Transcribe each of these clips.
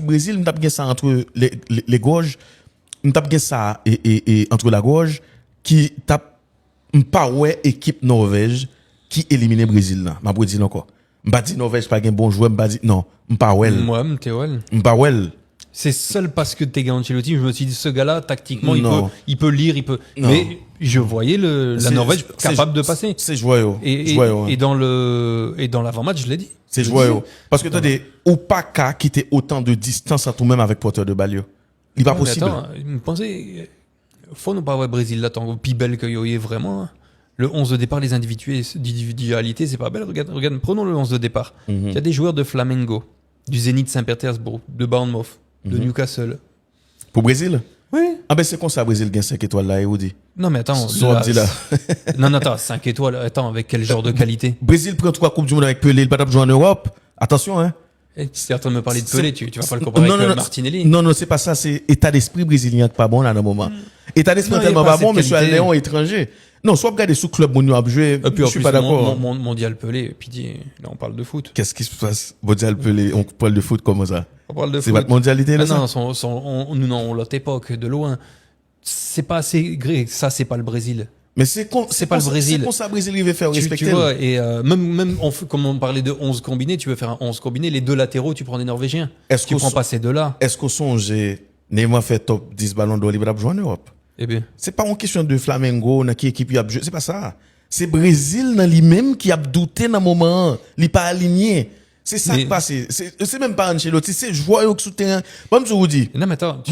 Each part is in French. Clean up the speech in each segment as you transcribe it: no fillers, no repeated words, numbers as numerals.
Brésil, nous avons ça entre les gorges, nous avons ça et entre la gorge qui tape pas ouais équipe Norvège qui élimine Brésil là. M'a pas dire encore. M'a dit Norvège pas un bon joueur, m'a dit non, pas ouais. Moi, m'te ouais. Pas ouais. C'est seul parce que t'es Ancelotti, je me suis dit ce gars-là tactiquement il peut lire, il peut. Non. Mais je voyais la Norvège capable de passer. C'est joyeux. Et dans l'avant-match, je l'ai dit. C'est joyeux. Parce que attendez, ou pas qu'à quitter autant de distance à tout-même avec porteur de balle. Il n'est pas possible. Attends, je pensais, faut ne pas voir Brésil là tant plus belle que yo est vraiment. Hein. Le 11 de départ, les individualités, c'est pas belle. Regarde, prenons le 11 de départ. Il y a des joueurs de Flamengo, du Zénith Saint-Pétersbourg, de Bournemouth, de Newcastle. Pour Brésil? Oui. Ah ben c'est comme ça, Brésil gagne 5 étoiles là, et dit. Non mais attends. Là. Non, attends, 5 étoiles, attends, avec quel genre de qualité? Brésil prend 3 Coupes du Monde avec Pelé, il va pas jouer en Europe. Attention, hein. Et tu es en train de me parler de Pelé, tu vas pas le comparer avec Martinelli. Non, c'est pas ça, c'est état d'esprit brésilien qui pas bon là dans le moment. État d'esprit tellement pas bon, monsieur Léon étranger. Non, soit regarder sous club mon a joué, je suis pas d'accord. Mondial Pelé, puis là on parle de foot. Qu'est-ce qui se passe? Mondial Pelé, on parle de foot comment ça? On parle de foot. C'est votre mondialité là? Non, on l'autre époque de loin. C'est pas assez gré, ça c'est pas le Brésil. Mais c'est pas le Brésil. C'est pour ça Brésil il veut faire respecter. Tu vois, et même comme on parlait de 11 combinés, tu veux faire un 11 combiné, les deux latéraux, tu prends des Norvégiens. Tu prends pas ces deux-là. Est-ce qu'au songe Neymar fait top 10 ballons d'or, il va jouer en Europe? Eh bien. C'est pas une question de Flamengo, dans qui équipe il a joué, c'est pas ça. C'est Brésil dans lui-même qui a douté dans le moment, il pas aligné. C'est ça qui passe. C'est même pas Ancelotti, c'est joueur qui soutient. Bon, je vous dis. Non, mais attends,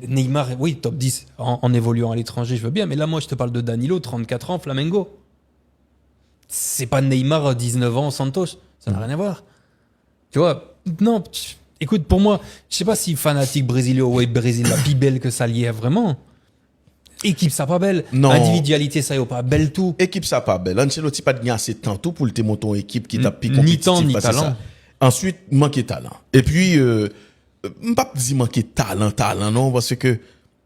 Neymar, oui, top 10 en évoluant à l'étranger, je veux bien, mais là, moi, je te parle de Danilo, 34 ans, Flamengo. C'est pas Neymar, 19 ans, Santos. Ça n'a rien à voir. Tu vois, non, écoute, pour moi, je sais pas si fanatique brésilien ou Brésil la plus belle que ça liait vraiment. Équipe ça pas belle, non. Individualité ça y pas belle tout. Équipe ça pas belle. Ancelotti pas de assez de temps tout pour le monter une équipe qui t'a plus ni temps ni talent. Ça. Ensuite manquer talent. Et puis pas dire manquer talent non parce que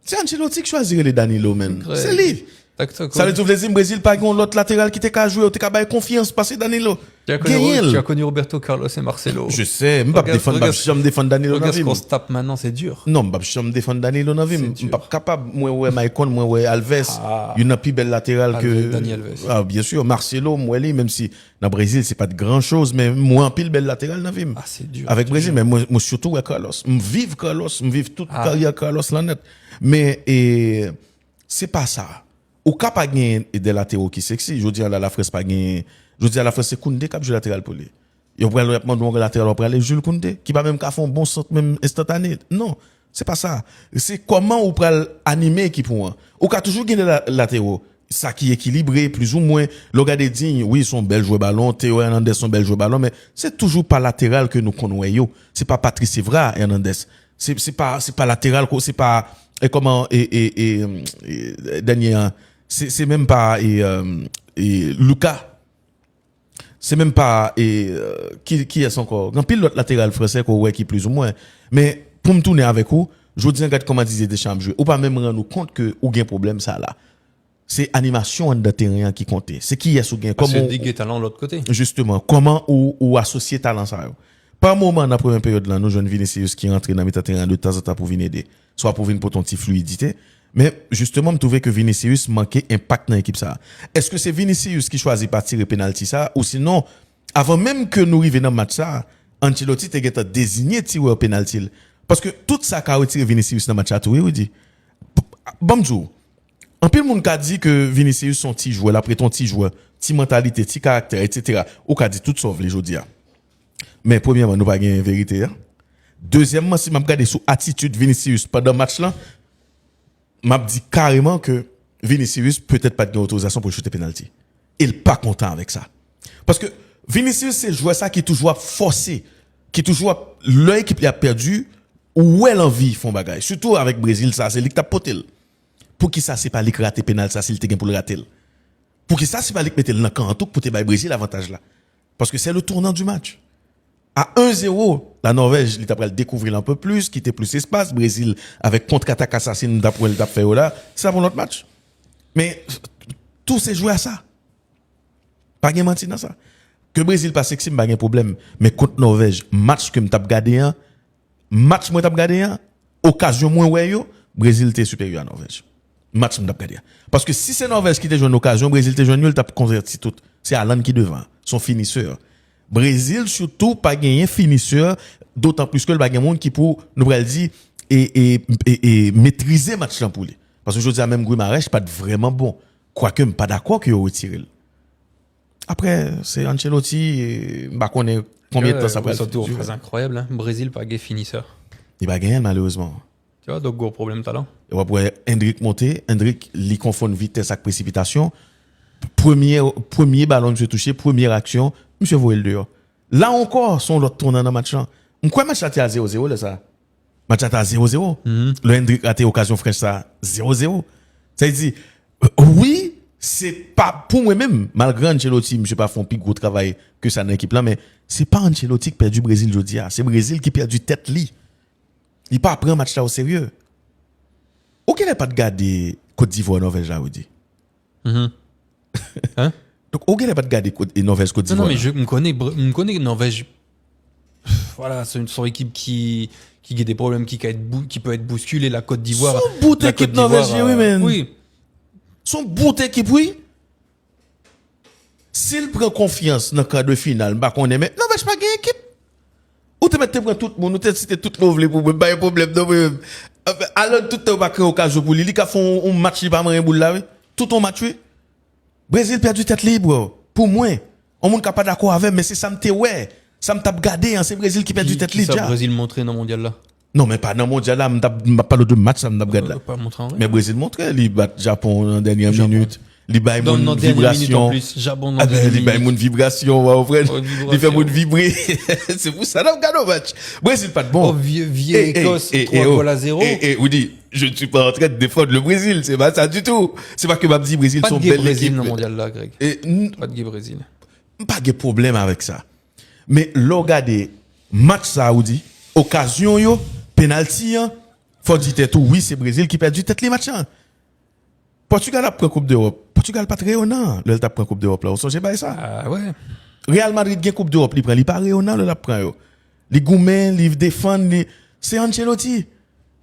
c'est Ancelotti qui choisit les Danilo même. C'est lui. Ça veut dire que le Brésil pas l'autre latéral qui t'es qu'à jouer, t'es qu'à bailler confiance passer Danilo. Tu as connu Roberto Carlos et Marcelo. Je sais, je me défendre Danilo Regarde ce qu'on se tape maintenant, c'est dur. Non, je me défendre Danilo dans vie, je suis pas capable moi ouais Maicon, moi ouais Alves, une plus belle latérale que Dani Alves. Ah bien sûr, Marcelo, moi même si dans Brésil c'est pas de grand-chose mais moi en pile belle latérale dans vie. Ah, c'est dur. Avec Brésil mais moi surtout avec Carlos, me vive toute carrière Carlos là net. Mais c'est pas ça. Ou cap pas gagner des latéraux qui sexy, je dis à la France pas gagner, je dis à la France c'est Koundé qui joue latéral pour lui. Yo prend le demande un latéral pour aller Jules Koundé qui pas même qu'à font bon centre même instantané. Non, c'est pas ça. C'est comment ou pral animer équipe ou qu'a toujours gagner latéraux. Ça qui est équilibré plus ou moins. Le gars des dignes, oui, ils sont belles joueurs ballon, Théo Hernandez sont belles joueurs ballon mais c'est toujours pas latéral que nous connaissons. C'est pas Patrice Evra Hernandez. C'est pas latéral, c'est pas comment Daniel c'est même pas Lucas. C'est même pas qui est encore. Grand pile l'autre latéral français qui plus ou moins. Mais pour me tourner avec vous, je dis regarde comment disait Deschamps jouer. Ou pas même rendre compte que ou gain problème ça là. C'est animation en terrain qui compte. C'est qui est ou gain comment déguer talent l'autre côté. Justement, comment ou associer talent ça. Par moment dans la première période là, nous jeunes Vinicius qui rentre dans le terrain de temps en temps pour venir aider, soit pour venir pour ton petit fluidité. Mais justement, je trouvais que Vinicius manquait impact dans l'équipe ça. Est-ce que c'est Vinicius qui choisit pas tirer penalty ça ou sinon avant même que nous arrivions dans le match ça, Ancelotti t'a désigné tirer penalty parce que tout ça qu'a retiré Vinicius dans le match à tout oui dit. Bonjour. En pile monde qu'a dit que Vinicius son petit joueur, après ton petit joueur, petit mentalité, petit caractère etc. ou qu'a dit tout sauf les jodi. Mais premièrement, nous pas gain vérité. Deuxièmement, si m'a regarder sous attitude Vinicius pendant le match là, m'a dit carrément que Vinicius peut-être pas de autorisation pour shooter penalty. Il pas content avec ça. Parce que Vinicius c'est le joueur ça qui est toujours forcé, qui est toujours l'œil qui a perdu ou elle envie font bagaille. Surtout avec Brésil ça c'est lui qui t'a poté. Pour qui ça c'est pas lui qui rater penalty ça c'est lui qui pour le rater. Pour qui ça c'est pas lui qui mettre dans camp tout pour te bailler Brésil avantage là. Parce que c'est le tournant du match. À 1-0, la Norvège, il t'a pris le découvrir un peu plus, quitter plus espace. Brésil, avec contre-attaque assassine d'après le fait là, c'est ça pour notre match. Mais tout s'est joué à ça. Pas de menti dans ça. Que Brésil passe sexy, pas de problème. Mais contre Norvège, match que m't'a gardé match moi t'as regardé, occasion moins ouais yo, Brésil était supérieur à Norvège. Match moi t'as regardé. Parce que si c'est Norvège qui te joue une occasion, Brésil te joue nul, t'as converti tout. C'est Alan qui devant, son finisseur. Brésil surtout pas gagné finisseur, d'autant plus que le bagage monde qui pour nous va dire et maîtriser match là pour lui. Parce que je dis à même Guimarães pas vraiment bon. Quoique pas d'accord qu'il retiré. Après c'est Ancelotti et bah connaît combien de temps ça prend. C'est très incroyable, hein. Brésil pas gay finisseur. Il va gagner malheureusement. Tu vois, donc gros problème talent. Et on va Hendrik monter, Hendrik li confond vitesse avec précipitation. Premier ballon que je touché, première action, monsieur voyez le dehors. Là encore, son l'autre tournant dans le match là. Pourquoi match a été à 0-0 là ça? Match a été à 0-0. Le Hendrik a été occasion fraîche ça 0-0. Ça veut dire oui, c'est pas pour moi-même malgré Ancelotti, monsieur pas font plus gros travail que ça dans l'équipe là, mais c'est pas Ancelotti qui perd du Brésil aujourd'hui, c'est Brésil qui perd du tête li. Il pas prendre match là au sérieux. OK, il pas de garder Côte d'Ivoire Norvège là, vous dit. Hein? Donc OK, il pas de garder Norvège Côte d'Ivoire. Non mais je me connais Norvège. Voilà, c'est une équipe qui a des problèmes, qui peut être bousculée. La Côte d'Ivoire. Son bout équipe Norvège, oui, man. Oui. Son bout équipe, oui. S'il prend confiance dans le cadre final, bah qu'on est, mais Norvège pas gagné équipe. Ou te mettre prendre tout le monde, ou te citer tout le pour pas de problème, non, alors tout le temps, créer occasion pour lui, il a fait un match, il pas rien boule là, oui. Tout un match, oui. Brésil perdu tête libre, pour moi. On monde pas d'accord avec, mais c'est ça me ouais. Ça me tape gardé, hein, c'est Brésil qui perd du tête libre. C'est Brésil montré dans le mondial là. Non, mais pas dans le mondial là, m'a pas de match, ça me tape gardé là. Pas montré en vrai. Mais Brésil montre, il bat Japon en dernière minute. Il bat Dans une dernière minute en vibration. plus. Japon dans Ah ben, il bat une vibration, ouais, frère. Il fait une vibrer. C'est pour ça, là, regarde le match. Brésil pas de bon. Oh, vieux Écosse, 3-0. Et, vous dit, je ne suis pas en train de défendre le Brésil, c'est pas ça du tout. C'est pas que m'a dit Brésil pas sont de gay belles Brésil équipes. dans le mondial là, Greg. Pas de gay Brésil. Pas de problème avec ça. Mais, regardez, match Saoudi, occasion yo, penalty, faut dire tout, oui, c'est Brésil qui perd du tête les matchs. Portugal a pris Coupe d'Europe. Portugal pas très honnête. Le t'a pris Coupe d'Europe là. On songe pas ça. Ah ouais. Real Madrid gagne Coupe d'Europe, il prend, il pas honnête, le prend yo. Les gourmets, les défendent, c'est Ancelotti.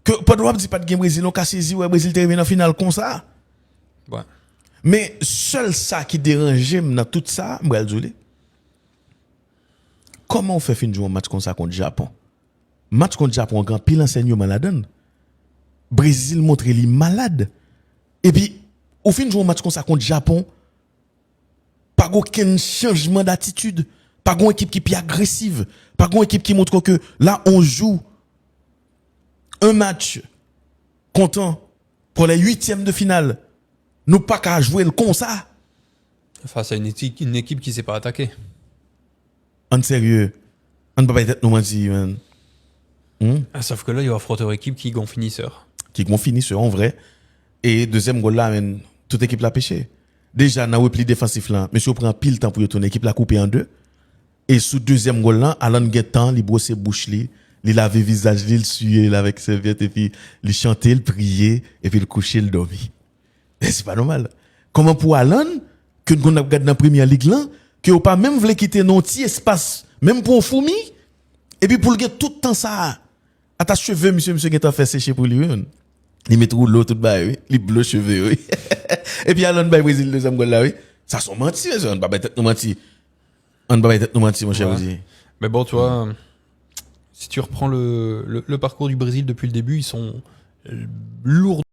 Que pas droit dit pas de game Brésil, on ka saisi ouais Brésil te revient en finale comme ça. Ouais. Mais seul ça qui dérange dans tout ça, m'bral djolé. Comment on fait fin de jouer un match comme ça contre Japon? Match contre Japon, grand pile enseignement la donne. Brésil montre li malade. Et puis, au fin de jouer un match comme ça contre Japon, pas aucun changement d'attitude, pas une équipe qui est plus agressive, pas une équipe qui montre que là, on joue un match content pour les 8e de finale. Nous pas qu'à jouer le comme ça. Face à une équipe qui s'est pas attaquée. En sérieux, on ne peut pas être nous mentir, man. Sauf que là, il va affronter une équipe qui gon finisseur. Qui vont finir sur en vrai. Et deuxième goal là, man, toute équipe l'a pêché. Déjà, dans le repli défensif là, monsieur prend pile temps pour tourner équipe la couper en deux. Et sous deuxième goal là, Alan Guetan, il brosse bouche li, il lave visage li, il suye avec serviette et puis il chanter, il prier et puis il coucher, il dormir. Et c'est pas normal. Comment pour Alan que nous regarde dans la première ligue là, que ou pas même voulait quitter non petit espace, même pour un fourmi et puis pour le tout le temps ça. À ta cheveux monsieur qui t'a fait sécher pour lui. Il met trop l'eau tout bas, oui. Il bleu cheveux, oui. Et puis, Alan Bay Brésil, deuxième goal là, oui. Ça sont menti, on ne va pas être nous mentir. On ne va pas être nous mentir, mon cher Ozzy. Mais bon, tu vois, si tu reprends le parcours du Brésil depuis le début, ils sont lourds.